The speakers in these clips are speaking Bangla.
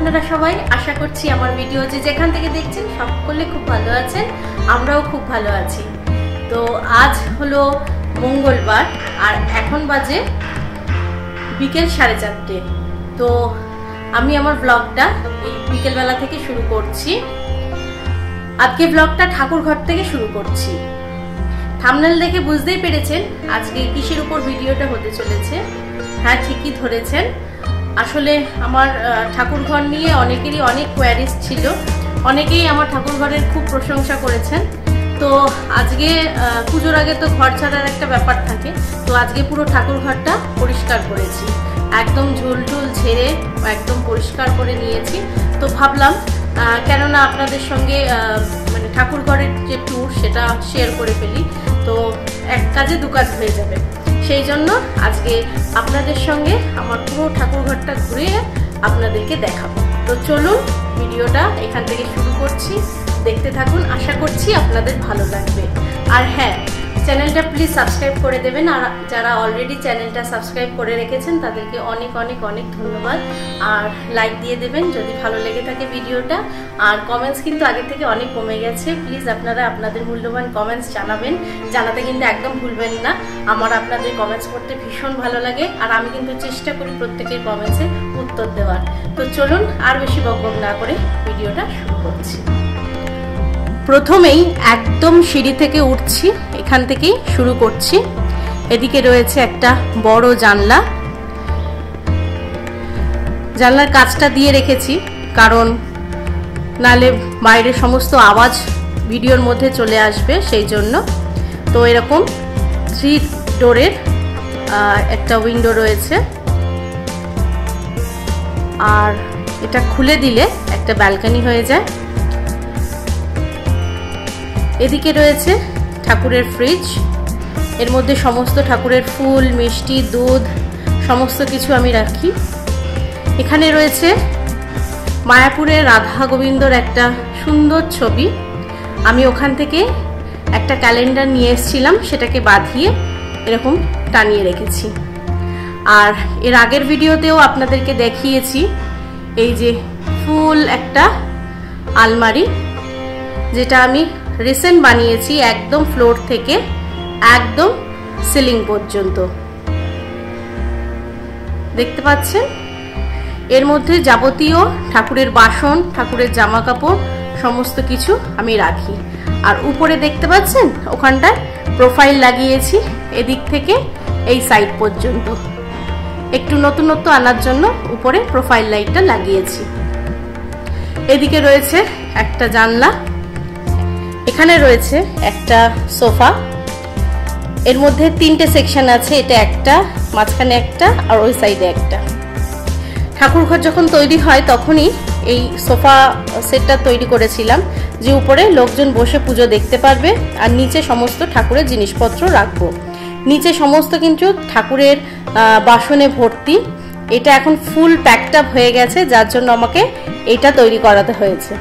আপনারা সবাই? আশা করছি আমার ভিডিও যেখান থেকে দেখছেন সকলে খুব ভালো আছেন, আমরাও খুব ভালো আছি। তো আজ হলো মঙ্গলবার আর এখন বাজে বিকেল 4:30। তো আমি আমার ব্লগটা এই বিকেলবেলা থেকে শুরু করছি। আজকে ব্লগটা ঠাকুরঘর থেকে শুরু করছি। থাম্বনেল দেখে বুঝতেই পেরেছেন আজকে কিসের উপর ভিডিওটা হতে চলেছে। হ্যাঁ, ঠিকই ধরেছেন। আসলে আমার ঠাকুরঘর নিয়ে অনেকেরই অনেক কোয়ারিজ ছিল, অনেকেই আমার ঠাকুরঘরের খুব প্রশংসা করেছেন। তো আজকে পুজোর আগে তো ঘর ছাড়ার একটা ব্যাপার থাকে, তো আজকে পুরো ঠাকুরঘরটা পরিষ্কার করেছি, একদম ঝুল টুল ঝেড়ে একদম পরিষ্কার করে নিয়েছি। তো ভাবলাম কেননা আপনাদের সঙ্গে মানে ঠাকুরঘরের যে ট্যুর সেটা শেয়ার করে ফেলি, তো এক কাজে দু কাজ হয়ে যাবে। সেই জন্য আজকে আপনাদের সঙ্গে আমার পুরো ঠাকুরঘরটা ঘুরে আপনাদেরকে দেখাবো। তো চলুন ভিডিওটা এখান থেকে শুরু করছি, দেখতে থাকুন। আশা করছি আপনাদের ভালো লাগবে। আর হ্যাঁ, চ্যানেলটা প্লিজ সাবস্ক্রাইব করে দেবেন। আর যারা অলরেডি চ্যানেলটা সাবস্ক্রাইব করে রেখেছেন তাদেরকে অনেক অনেক অনেক ধন্যবাদ। আর লাইক দিয়ে দেবেন যদি ভালো লেগে থাকে ভিডিওটা। আর কমেন্টস কিন্তু আগে থেকে অনেক কমে গেছে, প্লিজ আপনারা আপনাদের মূল্যবান কমেন্টস জানাবেন, জানাতে কিন্তু একদম ভুলবেন না। আমার আপনাদের কমেন্টস করতে ভীষণ ভালো লাগে, আর আমি কিন্তু চেষ্টা করি প্রত্যেকের কমেন্টসের উত্তর দেওয়ার। তো চলুন আর বেশি বকবক না করে ভিডিওটা শুরু করছি। প্রথমেই একদম সিঁড়ি থেকে উঠছি, এখান থেকেই শুরু করছি। এদিকে রয়েছে একটা বড় জানলা, জানলার কাঁচটা দিয়ে রেখেছি কারণ নালে বাইরের সমস্ত আওয়াজ ভিডিওর মধ্যে চলে আসবে, সেই জন্য। তো এরকম 3 ডোরের একটা উইন্ডো রয়েছে, আর এটা খুলে দিলে একটা ব্যালকনি হয়ে যায়। এদিকে রয়েছে ঠাকুরের ফ্রিজ, এর মধ্যে সমস্ত ঠাকুরের ফুল, মিষ্টি, দুধ সমস্ত কিছু আমি রাখি। এখানে রয়েছে মায়াপুরের রাধা গোবিন্দর একটা সুন্দর ছবি, আমি ওখান থেকে একটা ক্যালেন্ডার নিয়ে এসেছিলাম, সেটাকে বাঁধিয়ে এরকম টানিয়ে রেখেছি। আর এর আগের ভিডিওতেও আপনাদেরকে দেখিয়েছি এই যে ফুল একটা আলমারি, যেটা আমি রিসেন্ট বানিয়েছি, একদম ফ্লোর থেকে একদম সিলিং পর্যন্ত দেখতে পাচ্ছেন। এর মধ্যে যাবতীয় ঠাকুরের বাসন, ঠাকুরের জামা কাপড় সমস্ত কিছু আমি রাখি। আর উপরে দেখতে পাচ্ছেন ওখানটায় প্রোফাইল লাগিয়েছি, এদিক থেকে এই সাইড পর্যন্ত একটু নতুনত্ব আনার জন্য উপরে প্রোফাইল লাইটটা লাগিয়েছি। এদিকে রয়েছে একটা জানলা, এখানে রয়েছে একটা সোফা, এর মধ্যে 3টে সেকশন আছে, এটা একটা, মাঝখানে একটা, আর ওই সাইডে একটা। ঠাকুরঘর যখন তৈরি হয় তখনই এই সোফা সেটটা তৈরি করেছিলাম, যে উপরে লোকজন বসে পুজো দেখতে পারবে, আর নিচে সমস্ত ঠাকুরের জিনিসপত্র রাখবো। নিচে সমস্ত কিন্তু ঠাকুরের বাসনে ভর্তি। এটা এখন ফুল প্যাকড আপ হয়ে গেছে, যার জন্য আমাকে এটা তৈরি করাতে হয়েছে,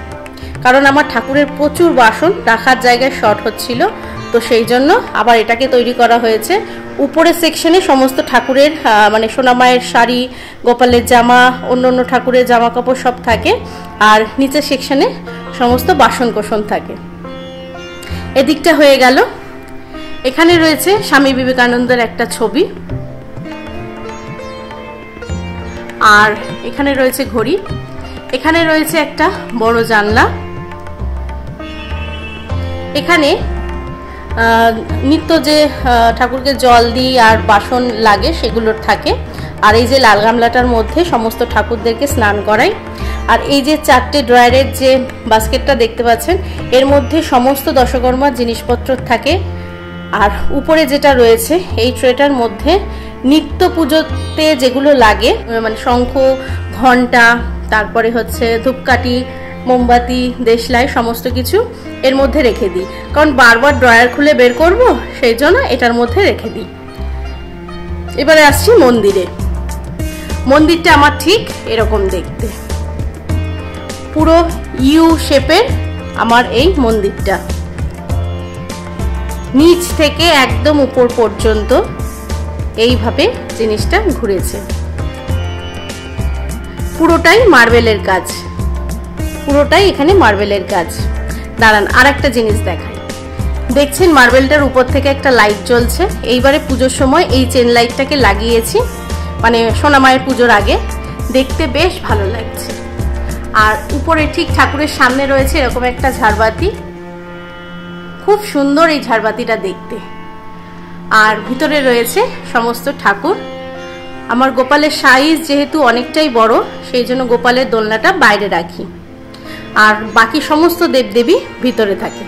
কারণ আমার ঠাকুরের প্রচুর বাসন রাখার জায়গায় শর্ট হচ্ছিল, তো সেই জন্য আবার এটাকে তৈরি করা হয়েছে। উপরের সেকশনে সমস্ত ঠাকুরের মানে সোনামায়ের শাড়ি, গোপালের জামা, অন্য অন্য ঠাকুরের জামা কাপড় সব থাকে, আর নিচের সেকশনে সমস্ত বাসন কোসন থাকে। এদিকটা হয়ে গেল। এখানে রয়েছে স্বামী বিবেকানন্দের একটা ছবি, আর এখানে রয়েছে ঘড়ি। এখানে রয়েছে একটা বড় জানলা, এখানে নিত্য যে ঠাকুরকে জল দিই আর বাসন লাগে সেগুলোর থাকে। আর এই যে লাল গামলাটার মধ্যে সমস্ত ঠাকুরদেরকে স্নান করাই। আর এই যে 4টে ড্রয়ারের যে বাস্কেটটা দেখতে পাচ্ছেন, এর মধ্যে সমস্ত দশকর্মার জিনিসপত্র থাকে। আর উপরে যেটা রয়েছে এই ট্রেটার মধ্যে নিত্য পুজোতে যেগুলো লাগে, মানে শঙ্খ, ঘণ্টা, তারপরে হচ্ছে ধূপকাঠি, মোমবাতি, দেশলাই সমস্ত কিছু এর মধ্যে রেখে দিই, কারণ বারবার ড্রয়ার খুলে বের করব, সেই জন্য এটার মধ্যে রেখে দিই। এবারে আসছি মন্দিরে। মন্দিরটা আমার ঠিক এরকম দেখতে, পুরো ইউ শেপের আমার এই মন্দিরটা, নিচ থেকে একদম উপর পর্যন্ত এইভাবে জিনিসটা ঘুরেছে। পুরোটাই মার্বেলের কাজ, পুরোটাই এখানে মার্বেলের কাজ। দাঁড়ান আর একটা জিনিস দেখাই। দেখছেন মার্বেলটার উপর থেকে একটা লাইট জ্বলছে। এইবারে পুজোর সময় এই চেন লাইটটাকে লাগিয়েছি, মানে সোনা মায়ের পুজোর আগে, দেখতে বেশ ভালো লাগছে। আর উপরে ঠিক ঠাকুরের সামনে রয়েছে এরকম একটা ঝাড়বাতি, খুব সুন্দর এই ঝাড়বাতিটা দেখতে। আর ভিতরে রয়েছে সমস্ত ঠাকুর। আমার গোপালের সাইজ যেহেতু অনেকটাই বড়, সেই জন্য গোপালের দোলনাটা বাইরে রাখি, আর বাকি সমস্ত দেবদেবী ভিতরে থাকে।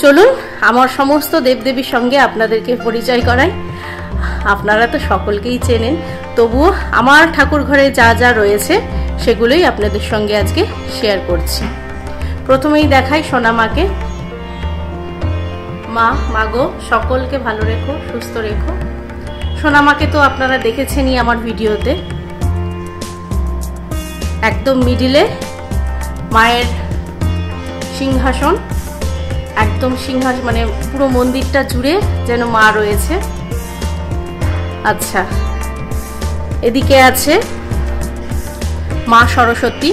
চলুন আমার সমস্ত দেবদেবীর সঙ্গে আপনাদেরকে পরিচয় করাই। আপনারা তো সকলকেই চেনেন, তবুও আমার ঠাকুর ঘরে যা যা রয়েছে সেগুলোই আপনাদের সঙ্গে আজকে শেয়ার করছি। প্রথমেই দেখাই সোনা মাকে। মা, মাগো সকলকে ভালো রেখো, সুস্থ রেখো। সোনা মাকে তো আপনারা দেখেছেনই আমার ভিডিওতে। একদম মিডিলে মায়ের সিংহাসন, একদম সিংহাসন, মানে পুরো মন্দিরটা জুড়ে যেন মা রয়েছে। আচ্ছা, এদিকে আছে মা সরস্বতী।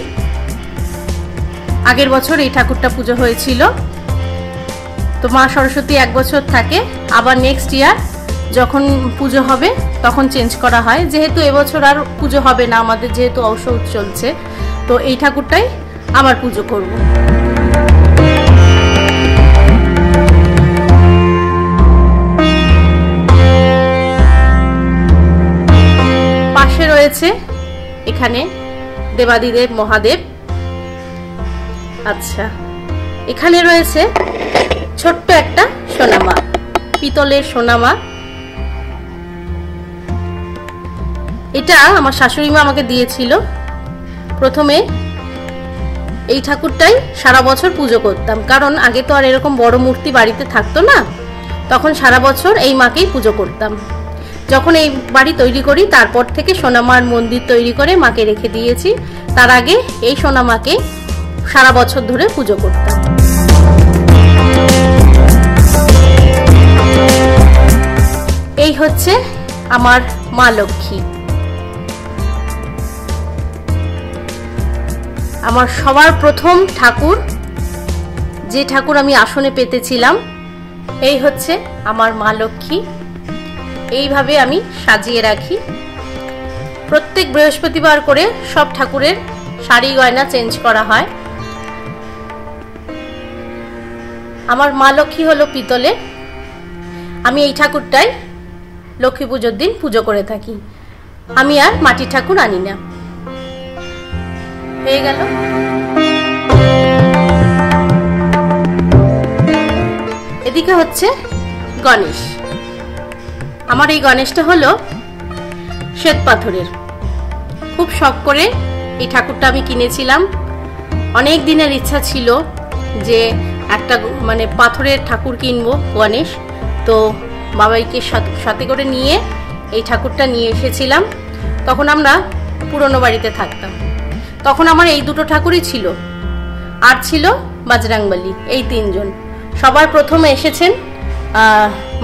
আগের বছর এই ঠাকুরটা পুজো হয়েছিল, তো মা সরস্বতী এক বছর থাকে, আবার নেক্সট ইয়ার যখন পুজো হবে তখন চেঞ্জ করা হয়। যেহেতু এবছর আর পুজো হবে না আমাদের, যেহেতু ঔষধ চলছে, তো এই ঠাকুরটাই আবার পুজো করব। পাশে রয়েছে এখানে দেবাদিদেব মহাদেব। আচ্ছা, এখানে রয়েছে ছোট্ট একটা সোনামা, পিতলের সোনামা। এটা আমার শাশুড়ি মা আমাকে দিয়েছিল। প্রথমে এই ঠাকুরটাই সারা বছর পুজো করতাম, কারণ আগে তো আর এরকম বড় মূর্তি বাড়িতে থাকতো না, তখন সারা বছর এই মাকেই পুজো করতাম। যখন এই বাড়ি তৈরি করি তারপর থেকে সোনামার মন্দির তৈরি করে মাকে রেখে দিয়েছি। তার আগে এই সোনামাকে সারা বছর ধরে পুজো করতাম। এই হচ্ছে আমার মা লক্ষ্মী, আমার সবার প্রথম ঠাকুর, যে ঠাকুর আমি আসনে পেতেছিলাম। এই হচ্ছে আমার মা লক্ষ্মী। এইভাবে আমি সাজিয়ে রাখি। প্রত্যেক বৃহস্পতিবার করে সব ঠাকুরের শাড়ি গয়না চেঞ্জ করা হয়। আমার মা লক্ষ্মী হলো পিতলে। আমি এই ঠাকুরটাই লক্ষ্মী পুজোর দিন পুজো করে থাকি। আমি আর মাটির ঠাকুর আনি না। হয়ে গেল। এদিকে হচ্ছে গণেশ। আমার এই গণেশটা হলো শ্বেত পাথরের। খুব শখ করে এই ঠাকুরটা আমি কিনেছিলাম। অনেক দিনের ইচ্ছা ছিল যে একটা মানে পাথরের ঠাকুর কিনবো গণেশ, তো বাবাইকে সাথে করে নিয়ে এই ঠাকুরটা নিয়ে এসেছিলাম। তখন আমরা পুরনো বাড়িতে থাকতাম, তখন আমার এই দুটো ঠাকুরই ছিল, আর ছিল বজরংবলী। এই তিনজন। সবার প্রথমে এসেছেন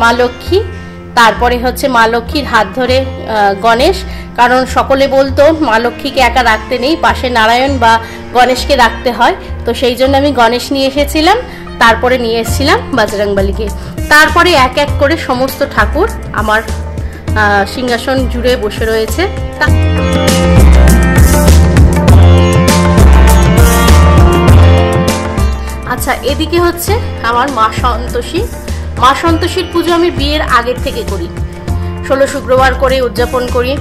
মা লক্ষ্মী, তারপরে হচ্ছে মা লক্ষ্মীর হাত ধরে গণেশ। কারণ সকলে বলতো মা লক্ষ্মীকে একা রাখতে নেই, পাশে নারায়ণ বা গণেশকে রাখতে হয়, তো সেই জন্য আমি গণেশ নিয়ে এসেছিলাম। তারপরে নিয়ে এসেছিলাম বজরংবলীকে। তারপরে এক এক করে সমস্ত ঠাকুর আমার সিংহাসন জুড়ে বসে রয়েছে। আচ্ছা, এদিকে হচ্ছে আমার মা সন্তোষী। মা সন্তোষীর পুজো আমি বিয়ের আগের থেকে করি, 16 শুক্রবার করে উদযাপন করি।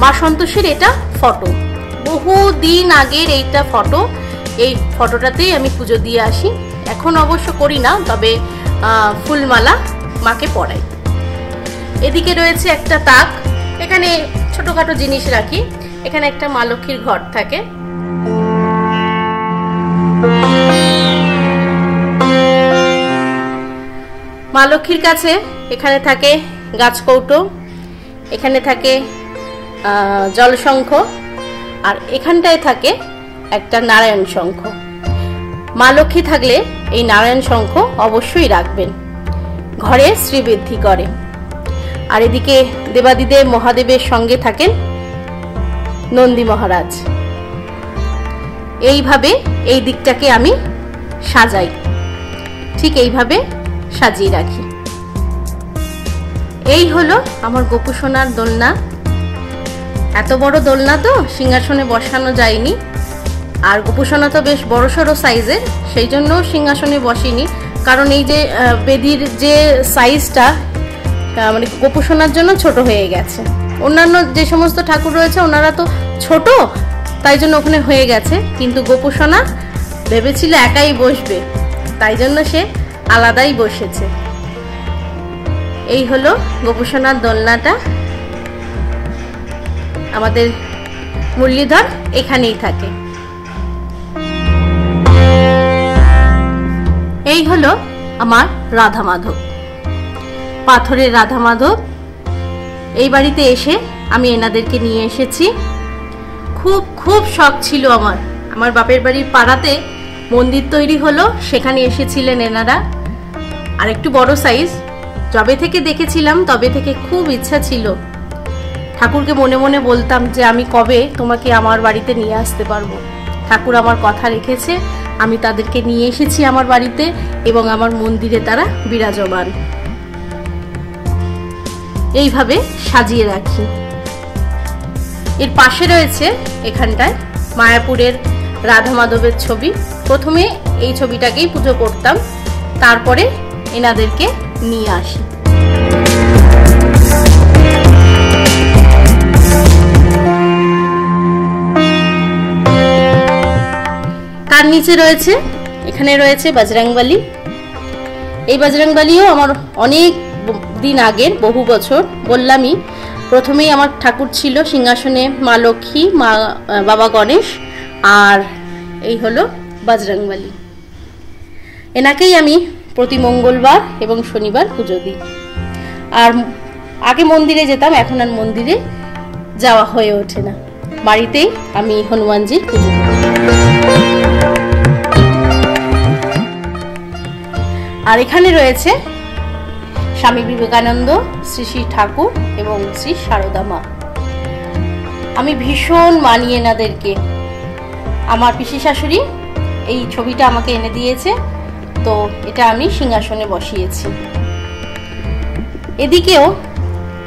মা সন্তোষীর এটা ফটো, বহু দিন আগের এইটা ফটো। এই ফটোটাতেই আমি পুজো দিয়ে আসি। এখন অবশ্য করি না, তবে ফুলমালা মাকে পরাই। এদিকে রয়েছে একটা তাক, এখানে ছোটখাটো জিনিস রাখি। এখানে একটা মা লক্ষ্মীর ঘর থাকে। মা লক্ষ্মীর কাছে এখানে থাকে গাছকৌটো, এখানে থাকে জলশঙ্খ, আর এখানটায় থাকে একটা নারায়ণ শঙ্খ। মা লক্ষ্মী থাকলে এই নারায়ণ শঙ্খ অবশ্যই রাখবেন, ঘরে শ্রীবৃদ্ধি করে। আর এদিকে দেবাদিদেব মহাদেবের সঙ্গে থাকেন নন্দী মহারাজ। এইভাবে এই দিকটাকে আমি সাজাই, ঠিক এইভাবে সাজিয়ে রাখি। এই হলো আমার গোপু সোনার দোলনা। এত বড় দোলনা তো সিংহাসনে বসানো যায়নি, আর গোপু সোনা তো বেশ বড়সড় সাইজের, সেই জন্য সিংহাসনে বসিনি। কারণ এই যে বেদির যে সাইজটা মানে গোপু সোনার জন্য ছোট হয়ে গেছে। অন্যান্য যে সমস্ত ঠাকুর রয়েছে ওনারা তো ছোট, তাই জন্য ওখানে হয়ে গেছে। কিন্তু গোপু সোনা ভেবেছিল একাই বসবে, তাই জন্য সে আলাদাই বসেছে। এই হলো গোপু সোনার দোলনাটা। আমাদের মুরলীধর এখানেই থাকে। এই হলো আমার রাধা মাধব, পাথরের রাধা মাধব। এই বাড়িতে এসে আমি এনাদেরকে নিয়ে এসেছি। খুব খুব শখ ছিল আমার বাপের বাড়ির পাড়াতে মন্দির তৈরি হলো, সেখানে এসেছিলেন এনারা। আর একটু বড় সাইজ, যবে থেকে দেখেছিলাম তবে থেকে খুব ইচ্ছা ছিল। ঠাকুরকে মনে মনে বলতাম যে আমি কবে তোমাকে আমার বাড়িতে নিয়ে আসতে পারবো। ঠাকুর আমার কথা রেখেছে, আমি তাদেরকে নিয়ে এসেছি আমার বাড়িতে এবং আমার মন্দিরে তারা বিরাজমান। এইভাবে সাজিয়ে রাখি। এর পাশে রয়েছে এখানটায় মায়াপুরের রাধা মাধবের ছবি। প্রথমে এই ছবিটাকেই পুজো করতাম, তারপরে এনাদেরকে নিয়ে আসি। তার নিচে রয়েছে, এখানে রয়েছে বজরংবলী। এই বজরংবলীও আমার অনেক দিন আগের, বহু বছর। বললামই প্রথমেই আমার ঠাকুর ছিল সিংহাসনে মা লক্ষ্মী, মা বাবা গণেশ, আর এই হলো বজরংবলী। এনাকেই আমি প্রতি মঙ্গলবার এবং শনিবার পুজো দিই। আর আগে মন্দিরে যেতাম, এখন আর মন্দিরে যাওয়া হয়ে ওঠে না। বাড়িতেই আমি হনুমানজির পুজো দিই। আর এখানে রয়েছে স্বামী বিবেকানন্দ, শ্রী শ্রী ঠাকুর এবং শ্রী সারদা মা। আমি ভীষণ মানি এনাদেরকে। আমার পিসি শাশুড়ি এই ছবিটা আমাকে এনে দিয়েছে, তো এটা আমি সিংহাসনে বসিয়েছি। এদিকেও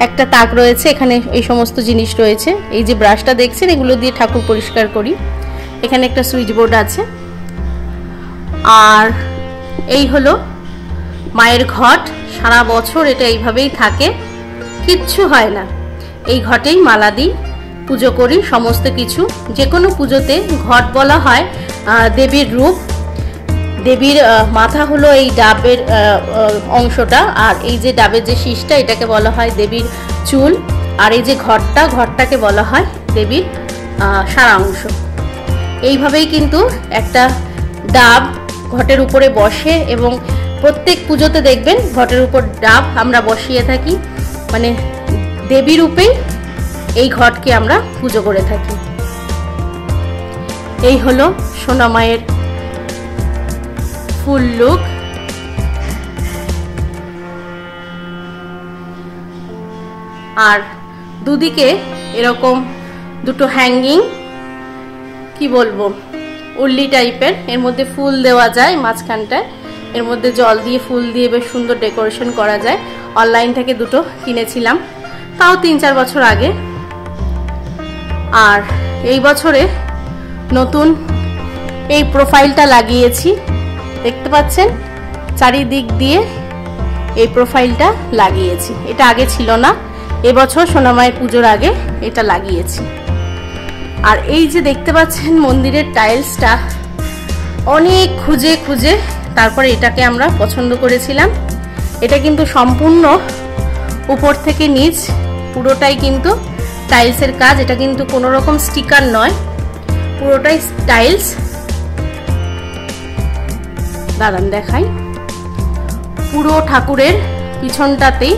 একটা তাক রয়েছে, এখানে এই সমস্ত জিনিস রয়েছে। এই যে ব্রাশটা দেখছেন, এগুলো দিয়ে ঠাকুর পরিষ্কার করি। এখানে একটা সুইচ বোর্ড আছে। আর এই হলো মায়ের ঘট। সারা বছর এটা এইভাবেই থাকে, কিচ্ছু হয় না। এই ঘটেই মালা দিই, পুজো করি সমস্ত কিছু। যে কোনো পুজোতে ঘট বলা হয় দেবীর রূপ। দেবীর মাথা হলো এই ডাবের অংশটা, আর এই যে ডাবের যে শীষটা এটাকে বলা হয় দেবীর চুল, আর এই যে ঘরটাকে বলা হয় দেবীর সারা অংশ। এইভাবেই কিন্তু একটা ডাব ঘটের উপরে বসে, এবং প্রত্যেক পুজোতে দেখবেন ঘটের উপর ডাব আমরা বসিয়ে থাকি। মানে দেবী রূপেই এই ঘটকে আমরা পুজো করে থাকি। এই হলো সোনা মায়ের ফুল লুক। আর দুদিকে এরকম দুটো হ্যাঙ্গিং, কি বলবো, উল্লি টাইপের, এর মধ্যে ফুল দেওয়া যায় মাঝখানটায়। এর মধ্যে জল দিয়ে ফুল দিয়ে বেশ সুন্দর ডেকোরেশন করা যায়। অনলাইন থেকে দুটো কিনেছিলাম, তাও 3-4 বছর আগে। আর এই বছরে নতুন এই প্রোফাইলটা লাগিয়েছি, দেখতে পাচ্ছেন চারিদিক দিয়ে এই প্রোফাইলটা লাগিয়েছি। এটা আগে ছিল না, এবছর সোনামায়ের পুজোর আগে এটা লাগিয়েছি। আর এই যে দেখতে পাচ্ছেন মন্দিরের টাইলসটা অনেক খুঁজে খুঁজে তারপরে এটাকে আমরা পছন্দ করেছিলাম। এটা কিন্তু সম্পূর্ণ উপর থেকে নিচ পুরোটাই কিন্তু টাইলসের কাজ। এটা কিন্তু কোনো রকম স্টিকার নয়, পুরোটাই টাইলস। দাঁড়ান দেখাই, পুরো ঠাকুরের পিছনটাতেই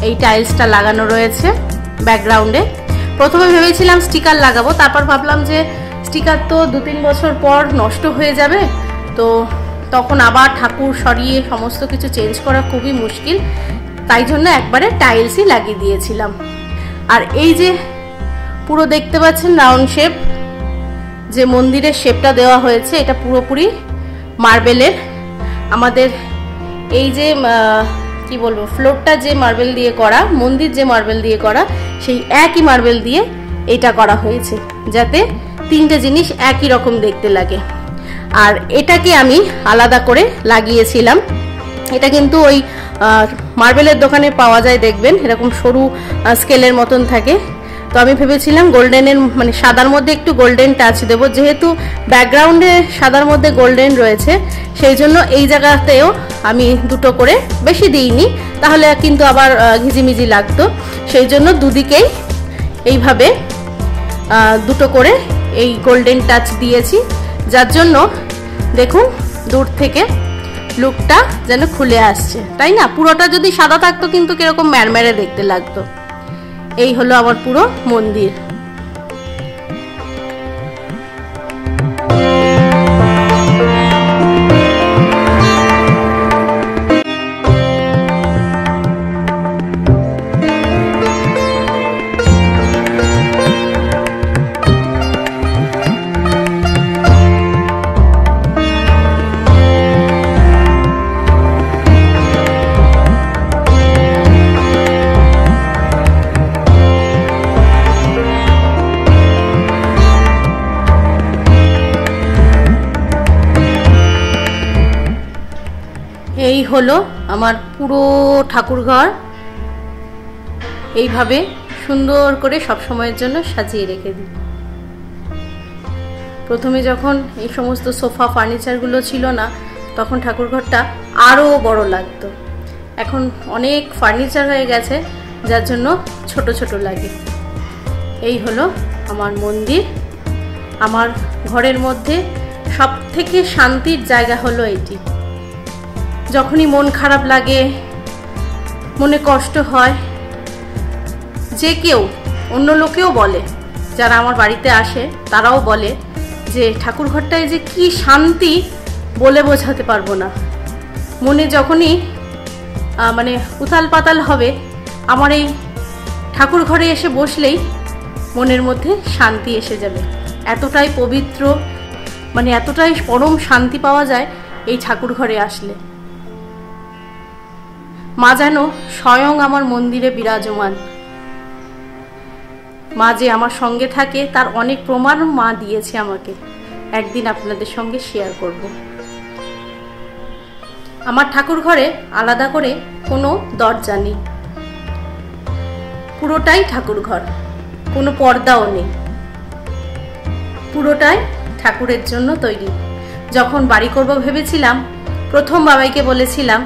এই টাইলসটা লাগানো রয়েছে ব্যাকগ্রাউন্ডে। প্রথমে ভেবেছিলাম স্টিকার লাগাবো, তারপর ভাবলাম যে স্টিকার তো 2-3 বছর পর নষ্ট হয়ে যাবে, তো তখন আবার ঠাকুর সরিয়ে সমস্ত কিছু চেঞ্জ করা খুবই মুশকিল, তাই জন্য একবারে টাইলসই লাগিয়ে দিয়েছিলাম। আর এই যে পুরো দেখতে পাচ্ছেন রাউন্ড শেপ যে মন্দিরের শেপটা দেওয়া হয়েছে, এটা পুরোপুরি মার্বেলের। আমাদের এই যে কি বলবো, ফ্লোরটা যে মার্বেল দিয়ে করা, মন্দির যে মার্বেল দিয়ে করা, সেই একই মার্বেল দিয়ে এটা করা হয়েছে, যাতে তিনটে জিনিস একই রকম দেখতে লাগে। আর এটাকে আমি আলাদা করে লাগিয়েছিলাম। এটা কিন্তু ওই মার্বেলের দোকানে পাওয়া যায়, দেখবেন এরকম সরু স্কেলের মতন থাকে। তো আমি ভেবেছিলাম গোল্ডেনের মানে সাদার মধ্যে একটু গোল্ডেন টাচ দেব, যেহেতু ব্যাকগ্রাউন্ডে সাদার মধ্যে গোল্ডেন রয়েছে, সেই জন্য এই জায়গাতেও আমি দুটো করে, বেশি দিইনি তাহলে কিন্তু আবার ঘিজিমিজি লাগতো, সেই জন্য দুদিকেই এইভাবে দুটো করে এই গোল্ডেন টাচ দিয়েছি, যার জন্য দেখুন দূর থেকে লুকটা যেন খুলে আসছে, তাই না? পুরোটা যদি সাদা থাকতো কিন্তু কিরকম ম্যারম্যারে দেখতে লাগতো। এই হলো আমার পুরো মন্দির। এই হলো আমার পুরো ঠাকুরঘর, এইভাবে সুন্দর করে সব সময়ের জন্য সাজিয়ে রেখে দিই। প্রথমে যখন এই সমস্ত সোফা ফার্নিচারগুলো ছিল না, তখন ঠাকুরঘরটা আরও বড় লাগতো। এখন অনেক ফার্নিচার হয়ে গেছে, যার জন্য ছোট ছোট লাগে। এই হলো আমার মন্দির। আমার ঘরের মধ্যে সবথেকে শান্তির জায়গা হলো এটি। যখনই মন খারাপ লাগে, মনে কষ্ট হয়, যে কেউ, অন্য লোকেও বলে, যারা আমার বাড়িতে আসে তারাও বলে যে ঠাকুরঘরটায় যে কি শান্তি বলে বোঝাতে পারবো না। মনে যখনই মানে উথাল পাতাল হবে, আমার এই ঠাকুর ঘরে এসে বসলেই মনের মধ্যে শান্তি এসে যাবে। এতটাই পবিত্র, মানে এতটাই পরম শান্তি পাওয়া যায় এই ঠাকুর ঘরে আসলে। মা যেন স্বয়ং আমার মন্দিরে বিরাজমান। মা যে আমার সঙ্গে থাকে তার অনেক প্রমাণ মা দিয়েছে আমাকে, একদিন আপনাদের সঙ্গে শেয়ার করব। আমার ঠাকুর ঘরে আলাদা করে কোনো দরজা নেই, পুরোটাই ঠাকুর ঘর, কোনো পর্দাও নেই, পুরোটাই ঠাকুরের জন্য তৈরি। যখন বাড়ি করব ভেবেছিলাম, প্রথম বাবাইকে বলেছিলাম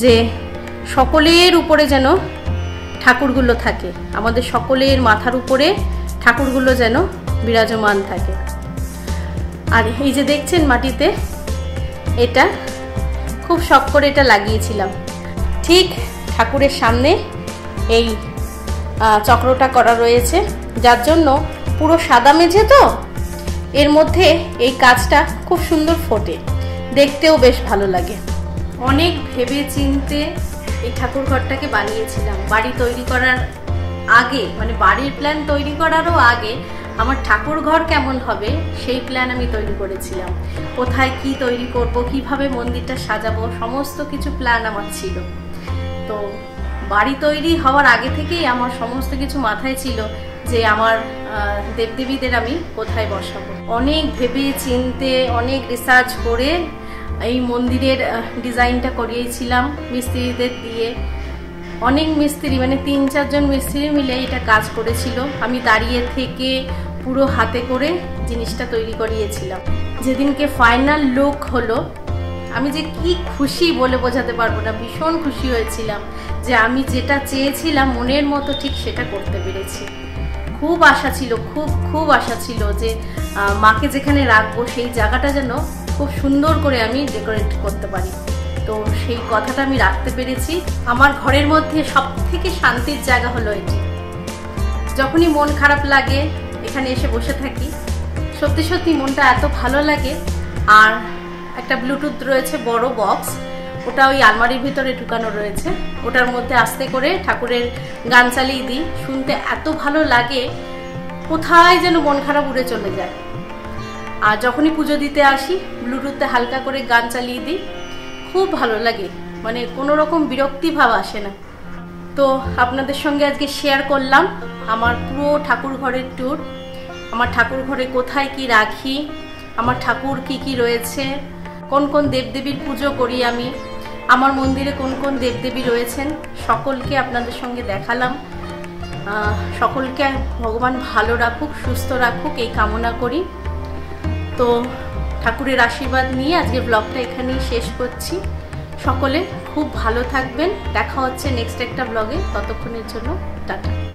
যে সকলের উপরে যেন ঠাকুরগুলো থাকে, আমাদের সকলের মাথার উপরে ঠাকুরগুলো যেন বিরাজমান থাকে। আর এই যে দেখছেন মাটিতে, এটা খুব শখ করে এটা লাগিয়েছিলাম। ঠিক ঠাকুরের সামনে এই চক্রটা করা রয়েছে, যার জন্য পুরো সাদা মেঝে, তো এর মধ্যে এই কাজটা খুব সুন্দর ফোটে, দেখতেও বেশ ভালো লাগে। অনেক ভেবে চিন্তে এই ঠাকুর ঘরটাকে বানিয়েছিলাম। বাড়ি তৈরি করার আগে, মানে বাড়ির প্ল্যান তৈরি করারও আগে, আমার ঠাকুর ঘর কেমন হবে সেই প্ল্যান আমি তৈরি করেছিলাম। কোথায় কি তৈরি করব, কিভাবে মন্দিরটা সাজাবো, সমস্ত কিছু প্ল্যান আমার ছিল। তো বাড়ি তৈরি হওয়ার আগে থেকেই আমার সমস্ত কিছু মাথায় ছিল যে আমার দেবদেবীদের আমি কোথায় বসাবো। অনেক ভেবে চিন্তে, অনেক রিসার্চ করে এই মন্দিরের ডিজাইনটা করিয়েছিলাম মিস্ত্রিদের দিয়ে। অনেক মিস্ত্রি, মানে 3-4 জন মিস্ত্রি মিলে এটা কাজ করেছিল। আমি দাঁড়িয়ে থেকে পুরো হাতে করে জিনিসটা তৈরি করিয়েছিলাম। যেদিনকে ফাইনাল লুক হলো, আমি যে কি খুশি বলে বোঝাতে পারবো না। ভীষণ খুশি হয়েছিলাম যে আমি যেটা চেয়েছিলাম মনের মতো ঠিক সেটা করতে পেরেছি। খুব আশা ছিল, খুব আশা ছিল যে মাকে যেখানে রাখবো সেই জায়গাটা যেন খুব সুন্দর করে আমি ডেকোরেট করতে পারি। তো সেই কথাটা আমি রাখতে পেরেছি। আমার ঘরের মধ্যে সবথেকে শান্তির জায়গা হলো এটি। যখনই মন খারাপ লাগে এখানে এসে বসে থাকি, সত্যি সত্যি মনটা এত ভালো লাগে। আর একটা ব্লুটুথ রয়েছে, বড় বক্স, ওটা ওই আলমারির ভিতরে ঢুকানো রয়েছে। ওটার মধ্যে আস্তে করে ঠাকুরের গান চালিয়ে দিই, শুনতে এত ভালো লাগে। কোথায় যেন মন খারাপ উড়ে চলে যায়। আর যখনই পুজো দিতে আসি ব্লুটুথে হালকা করে গান চালিয়ে দিই, খুব ভালো লাগে, মানে কোনো রকম বিরক্তি ভাব আসে না। তো আপনাদের সঙ্গে আজকে শেয়ার করলাম আমার পুরো ঠাকুর ঘরের ট্যুর। আমার ঠাকুর ঘরে কোথায় কি রাখি, আমার ঠাকুর কি কি রয়েছে, কোন কোন দেবদেবীর পুজো করি আমি, আমার মন্দিরে কোন কোন দেবদেবী রয়েছেন, সকলকে আপনাদের সঙ্গে দেখালাম। সকলকে ভগবান ভালো রাখুক, সুস্থ রাখুক এই কামনা করি। তো ঠাকুরের আশীর্বাদ নিয়ে আজকে ব্লগটা এখানেই শেষ করছি। সকলে খুব ভালো থাকবেন, দেখা হচ্ছে নেক্সট একটা ব্লগে, ততক্ষণের জন্য টাটা।